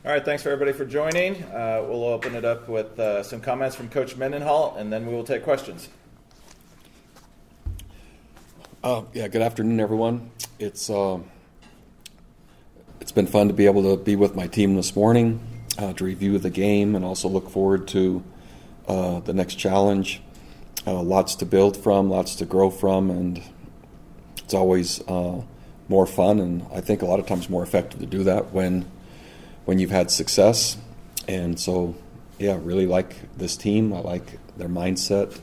All right, thanks for everybody for joining. We'll open it up with some comments from Coach Mendenhall, and then we will take questions. Good afternoon, everyone. It's been fun to be able to be with my team this morning to review the game and also look forward to the next challenge. Lots to build from, lots to grow from, and it's always more fun and I think a lot of times more effective to do that when you've had success. And so, really like this team. I like their mindset.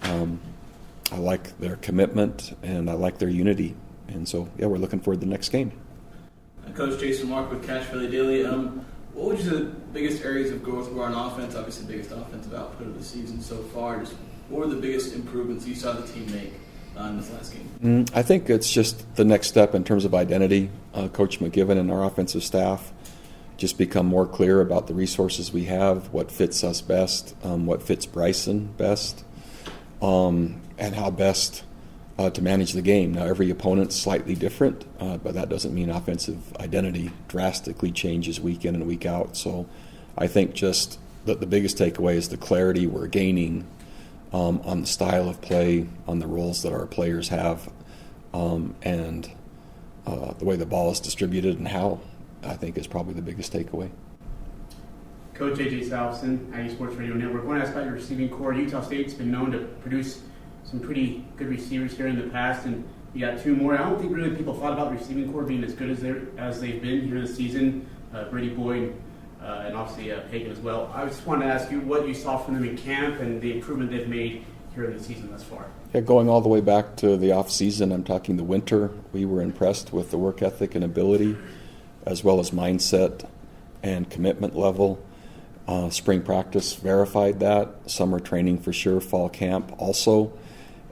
I like their commitment, and I like their unity. And so, we're looking forward to the next game. Coach Jason Mark with Cache Valley Daily. What would you say the biggest areas of growth were on offense? Obviously, the biggest offensive output of the season so far. Just what were the biggest improvements you saw the team make in this last game? I think it's just the next step in terms of identity. Coach McGiven and our offensive staff just become more clear about the resources we have, what fits us best, what fits Bryson best, and how best to manage the game. Now, every opponent's slightly different, but that doesn't mean offensive identity drastically changes week in and week out. So I think just the biggest takeaway is the clarity we're gaining on the style of play, on the roles that our players have, and the way the ball is distributed and how, I think, is probably the biggest takeaway. Coach A.J. Salveson, Aggie Sports Radio Network. I want to ask about your receiving core. Utah State's been known to produce some pretty good receivers here in the past, and you got two more. I don't think really people thought about the receiving core being as good as they've been here this season. Brady Boyd and obviously Hagan as well. I just wanted to ask you what you saw from them in camp and the improvement they've made here in the season thus far. Going all the way back to the off season, I'm talking the winter, we were impressed with the work ethic and ability, as well as mindset and commitment level. Spring practice verified that. Summer training for sure. Fall camp also.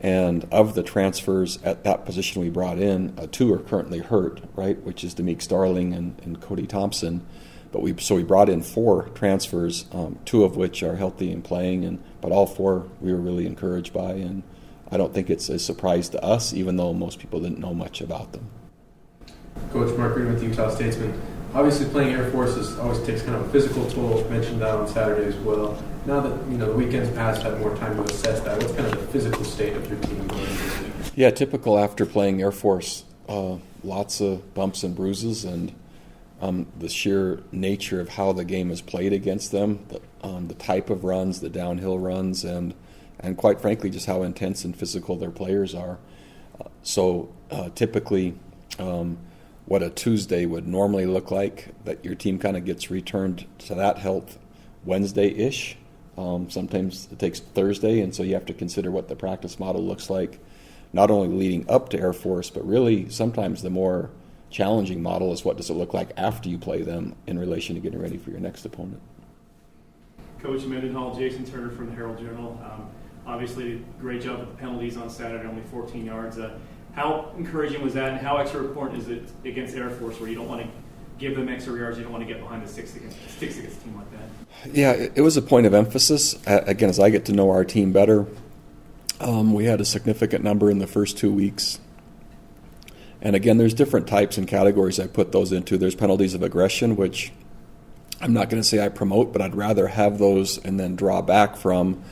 And of the transfers at that position we brought in, two are currently hurt, right, which is Demick Starling and Cody Thompson. But we brought in four transfers, two of which are healthy and playing, but all four we were really encouraged by. And I don't think it's a surprise to us, even though most people didn't know much about them. Coach Mark Green with Utah Statesman. Obviously, playing Air Force always takes kind of a physical toll. Mentioned that on Saturday as well. Now that the weekends past, had more time to assess that. What's kind of the physical state of your team going into this week? Yeah, typical after playing Air Force. Lots of bumps and bruises, and the sheer nature of how the game is played against them, the type of runs, the downhill runs, and quite frankly, just how intense and physical their players are. So typically. What a Tuesday would normally look like, that your team kind of gets returned to that health Wednesday-ish. Sometimes it takes Thursday, and so you have to consider what the practice model looks like, not only leading up to Air Force, but really sometimes the more challenging model is what does it look like after you play them in relation to getting ready for your next opponent. Coach Mendenhall, Jason Turner from the Herald-Journal. Obviously, great job with the penalties on Saturday, only 14 yards. How encouraging was that, and how extra important is it against Air Force, where you don't want to give them extra yards, you don't want to get behind the sticks against a team like that? Yeah, it was a point of emphasis. Again, as I get to know our team better, we had a significant number in the first 2 weeks. And again, there's different types and categories I put those into. There's penalties of aggression, which I'm not going to say I promote, but I'd rather have those and then draw back from.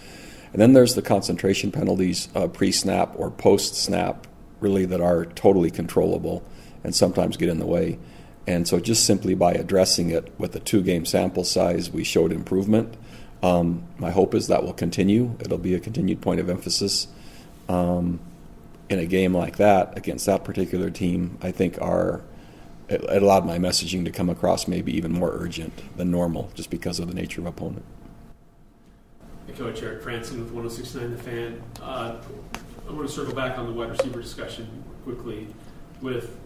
And then there's the concentration penalties pre-snap or post-snap, really, that are totally controllable and sometimes get in the way. And so just simply by addressing it with a 2-game sample size, we showed improvement. My hope is that will continue. It'll be a continued point of emphasis. In a game like that, against that particular team, I think it allowed my messaging to come across maybe even more urgent than normal, just because of the nature of opponent. Hey, Coach, Eric Franson with 106.9 The Fan. I want to circle back on the wide receiver discussion quickly with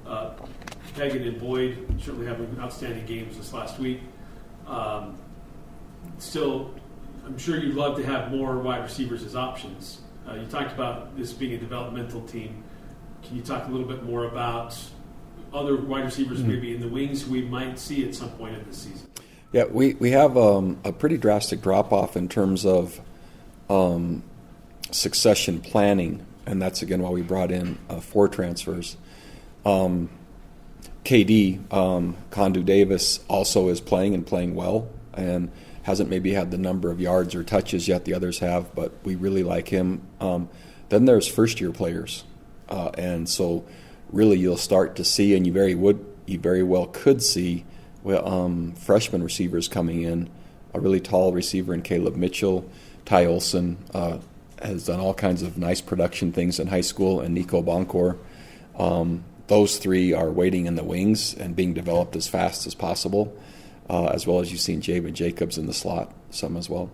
Hagan and Boyd certainly having outstanding games this last week. Still, I'm sure you'd love to have more wide receivers as options. You talked about this being a developmental team. Can you talk a little bit more about other wide receivers maybe in the wings we might see at some point in this season? Yeah, we have a pretty drastic drop-off in terms of succession planning, and that's, again, why we brought in 4 transfers. KD, Condu Davis, also is playing and playing well, and hasn't maybe had the number of yards or touches yet the others have, but we really like him. Then there's first-year players, and so really you'll start to see, and you very well could see, freshman receivers coming in. A really tall receiver in Caleb Mitchell, Ty Olson has done all kinds of nice production things in high school, and Nico Boncor. Those three are waiting in the wings and being developed as fast as possible, as well as you've seen Javen Jacobs in the slot some as well.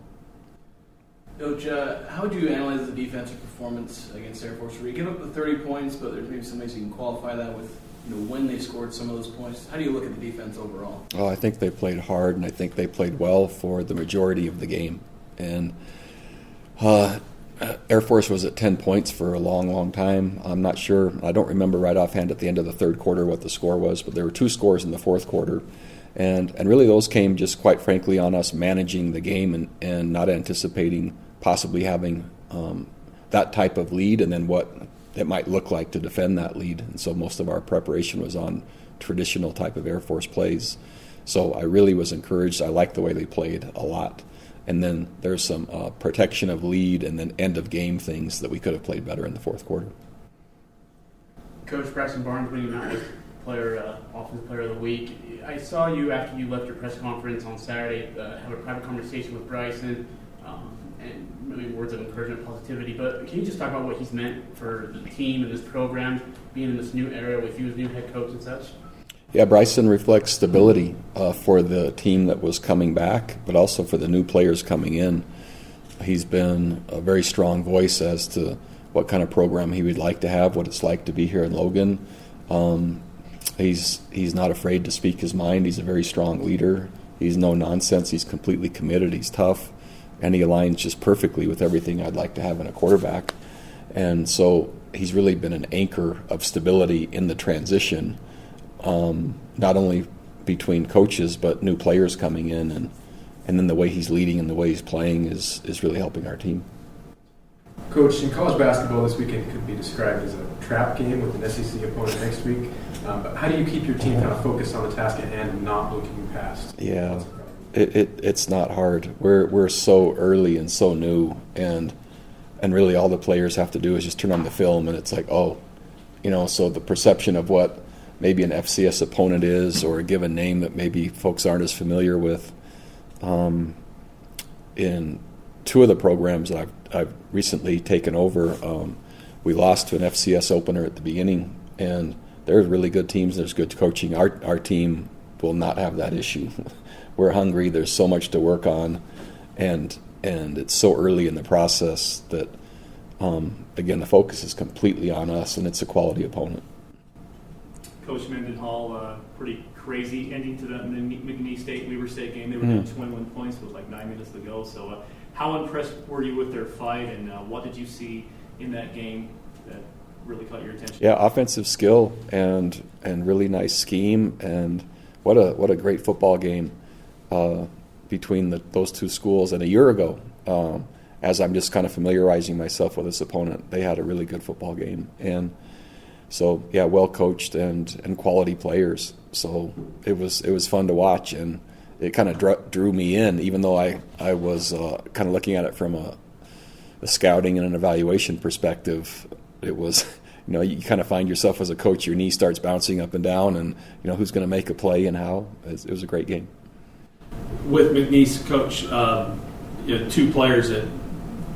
Coach, how would you analyze the defensive performance against Air Force? We give up the 30 points, but there's maybe some ways you can qualify that with when they scored some of those points. How do you look at the defense overall? Oh, I think they played hard, and I think they played well for the majority of the game. And Air Force was at 10 points for a long, long time. I'm not sure. I don't remember right offhand at the end of the third quarter what the score was, but there were 2 scores in the fourth quarter. And really those came just quite frankly on us managing the game and not anticipating possibly having that type of lead and then what it might look like to defend that lead. And so most of our preparation was on traditional type of Air Force plays. So I really was encouraged. I liked the way they played a lot. And then there's some protection of lead and then end of game things that we could have played better in the fourth quarter. Coach Braxton Barnes winning out with Offensive Player of the Week. I saw you after you left your press conference on Saturday have a private conversation with Bryson and maybe words of encouragement, positivity. But can you just talk about what he's meant for the team and this program, being in this new era with you as new head coach and such? Yeah, Bryson reflects stability for the team that was coming back, but also for the new players coming in. He's been a very strong voice as to what kind of program he would like to have, what it's like to be here in Logan. He's not afraid to speak his mind. He's a very strong leader. He's no nonsense. He's completely committed. He's tough, and he aligns just perfectly with everything I'd like to have in a quarterback. And so he's really been an anchor of stability in the transition. Not only between coaches, but new players coming in, and then the way he's leading and the way he's playing is really helping our team. Coach, in college basketball this weekend could be described as a trap game with an SEC opponent next week. But how do you keep your team kind of focused on the task at hand and not looking past? Yeah, it's not hard. We're so early and so new, and really all the players have to do is just turn on the film, and it's like, so the perception of what maybe an FCS opponent is, or a given name that maybe folks aren't as familiar with. In 2 of the programs that I've recently taken over, we lost to an FCS opener at the beginning, and there's really good teams, there's good coaching. Our team will not have that issue. We're hungry, there's so much to work on, and it's so early in the process that, again, the focus is completely on us, and it's a quality opponent. Coach Mendenhall, pretty crazy ending to the McNeese State-Weber State game. They were down 21 points with like 9 minutes to go. So how impressed were you with their fight, and what did you see in that game that really caught your attention? Yeah, offensive skill and really nice scheme, and what a great football game between those 2 schools. And a year ago, as I'm just kind of familiarizing myself with this opponent, they had a really good football game. And so, yeah, well coached and quality players. So it was fun to watch, and it kind of drew me in, even though I was kind of looking at it from a scouting and an evaluation perspective. It was, you kind of find yourself as a coach, your knee starts bouncing up and down, and who's going to make a play and how. It was a great game. With McNeese, Coach, 2 players that.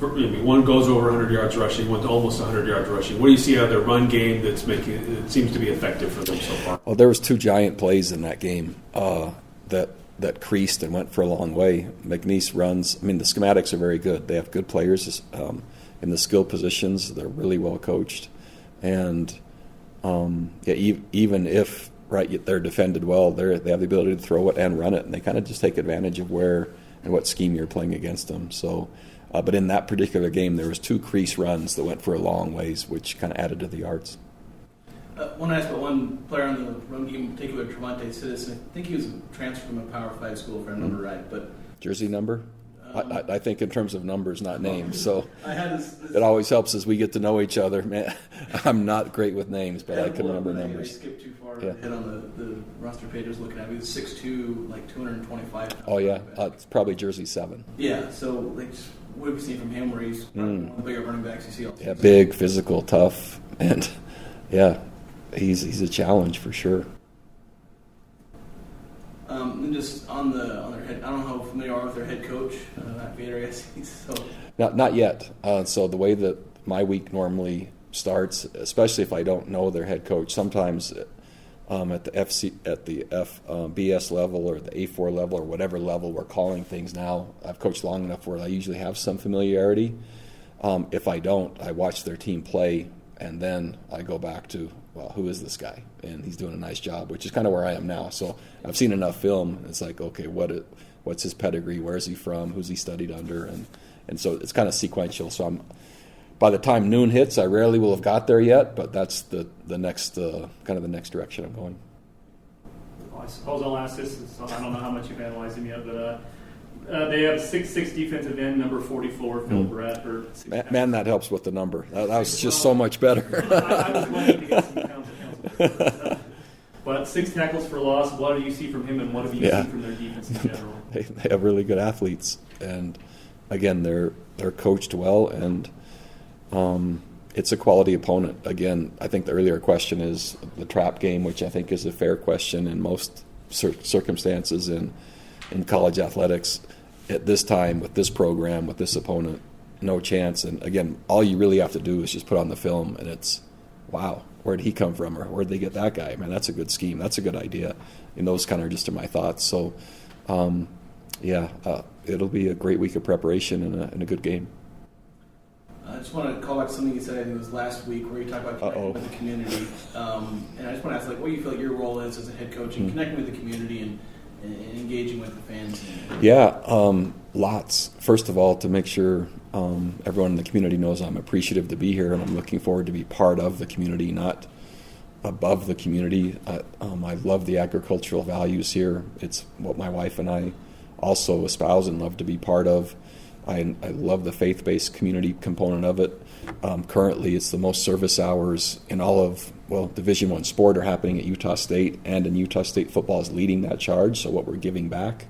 One goes over 100 yards rushing, one to almost 100 yards rushing. What do you see out of their run game that's making it seems to be effective for them so far? Well, there was 2 giant plays in that game that creased and went for a long way. McNeese runs. the schematics are very good. They have good players in the skill positions. They're really well coached, and even if they're defended well, they have the ability to throw it and run it, and they kind of just take advantage of where and what scheme you're playing against them. So. But in that particular game, there was 2 crease runs that went for a long ways, which kind of added to the yards. I want to ask about one player on the run game, in particular, Trevante Citizen. I think he was a transfer from a Power 5 school, if I remember right. But jersey number? I think in terms of numbers, not names. So I had this it always helps as we get to know each other. Man, I'm not great with names, but I can remember I numbers. skipped too far. Yeah. Hit on the roster page I was looking at. He was 6'2", like 225. Oh yeah, it's probably jersey 7. Yeah, so like, what have you seen from him where he's one of the bigger running backs you see all Yeah, big, physical, tough, and yeah, he's a challenge for sure. And just on their head, I don't know how familiar you are with their head coach, Matt Vader, I guess he's so. Not yet. So the way that my week normally starts, especially if I don't know their head coach, sometimes at the FBS level or the A4 level or whatever level we're calling things now, I've coached long enough where I usually have some familiarity. If I don't, I watch their team play, and then I go back to, well, who is this guy? And he's doing a nice job, which is kind of where I am now. So I've seen enough film. It's like, okay, what's his pedigree? Where is he from? Who's he studied under? And so it's kind of sequential. So by the time noon hits, I rarely will have got there yet, but that's the next kind of the next direction I'm going. Well, I suppose I'll ask this. I don't know how much you've analyzed him yet, but they have 6'6" defensive end, number 44, Phil Bradford. Man, that helps with the number. That was just so much better. I was lucky to get some counsel. But 6 tackles for loss. What do you see from him, and what have you seen from their defense in general? They have really good athletes, and again, they're coached well, and it's a quality opponent. Again, I think the earlier question is the trap game, which I think is a fair question in most circumstances in college athletics. At this time, with this program, with this opponent, no chance. And again, all you really have to do is just put on the film, and it's, wow, where did he come from, or where did they get that guy? Man, that's a good scheme. That's a good idea. And those kind of just are my thoughts. So, it'll be a great week of preparation and a good game. I just want to call back to something you said, I think it was last week, where you talked about connecting with the community. And I just want to ask, like, what do you feel like your role is as a head coach in connecting with the community and engaging with the fans? Lots. First of all, to make sure everyone in the community knows I'm appreciative to be here, and I'm looking forward to be part of the community, not above the community. I love the agricultural values here. It's what my wife and I also espouse and love to be part of. I love the faith-based community component of it. Currently, it's the most service hours in all of, Division I sport are happening at Utah State, and in Utah State football is leading that charge, so what we're giving back,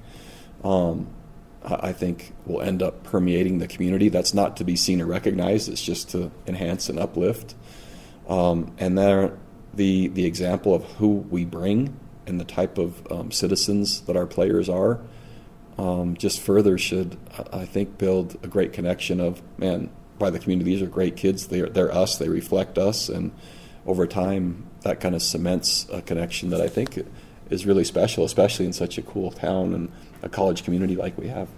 I think will end up permeating the community. That's not to be seen or recognized, it's just to enhance and uplift. And then the example of who we bring and the type of citizens that our players are, just further should, I think, build a great connection of, man, by the community, these are great kids, they're us, they reflect us, and over time that kind of cements a connection that I think is really special, especially in such a cool town and a college community like we have.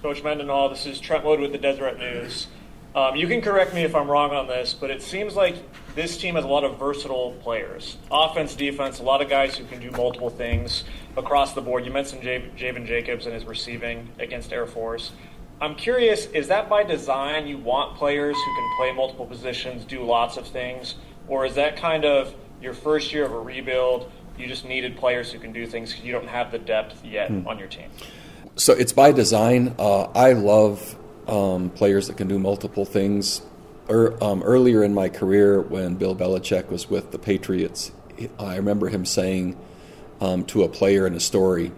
Coach Mendenhall, this is Trent Wood with the Deseret News. You can correct me if I'm wrong on this, but it seems like this team has a lot of versatile players. Offense, defense, a lot of guys who can do multiple things across the board. You mentioned Javen Jacobs and his receiving against Air Force. I'm curious, is that by design? You want players who can play multiple positions, do lots of things? Or is that kind of your first year of a rebuild, you just needed players who can do things because you don't have the depth yet on your team? So it's by design. I love players that can do multiple things. Earlier in my career, when Bill Belichick was with the Patriots, I remember him saying to a player in a story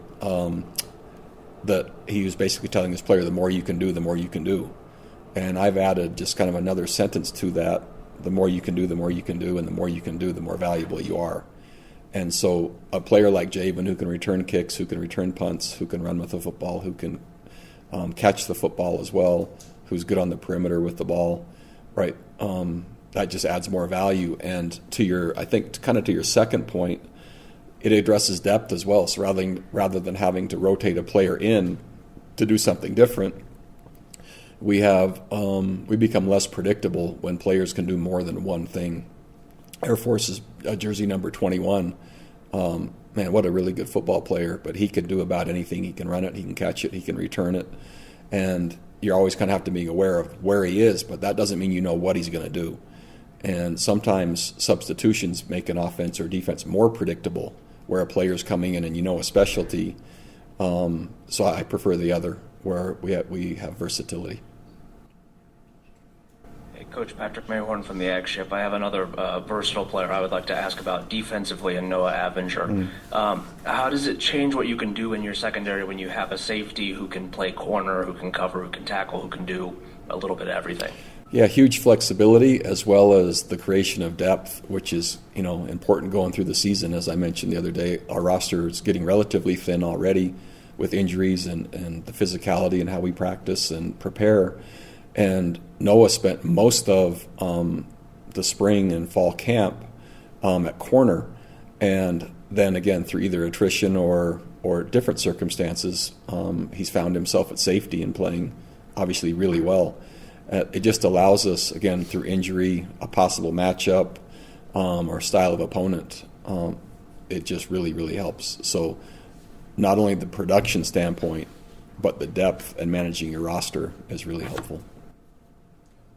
that he was basically telling this player, the more you can do, the more you can do. And I've added just kind of another sentence to that: the more you can do, the more you can do, and the more you can do, the more valuable you are. And so a player like Javen, who can return kicks, who can return punts, who can run with the football, who can catch the football as well, who's good on the perimeter with the ball, right? That just adds more value. And to your second point, it addresses depth as well. So rather than having to rotate a player in to do something different, we become less predictable when players can do more than one thing. Air Force's jersey number 21, man, what a really good football player, but he can do about anything. He can run it, he can catch it, he can return it. And you always kind of have to be aware of where he is, but that doesn't mean you know what he's going to do. And sometimes substitutions make an offense or defense more predictable, where a player's coming in and you know a specialty, So I prefer the other, where we have versatility. Hey, Coach Patrick Mayhorn from the Ag Ship. I have another versatile player I would like to ask about defensively, in Noah Avenger. How does it change what you can do in your secondary when you have a safety who can play corner, who can cover, who can tackle, who can do a little bit of everything? Yeah, huge flexibility as well as the creation of depth, which is important going through the season. As I mentioned the other day, our roster is getting relatively thin already with injuries and the physicality and how we practice and prepare. And Noah spent most of the spring and fall camp at corner, and then again through either attrition or different circumstances, he's found himself at safety and playing obviously really well. It just allows us, again, through injury, a possible matchup, or style of opponent. It just really, really helps. So not only the production standpoint, but the depth and managing your roster is really helpful.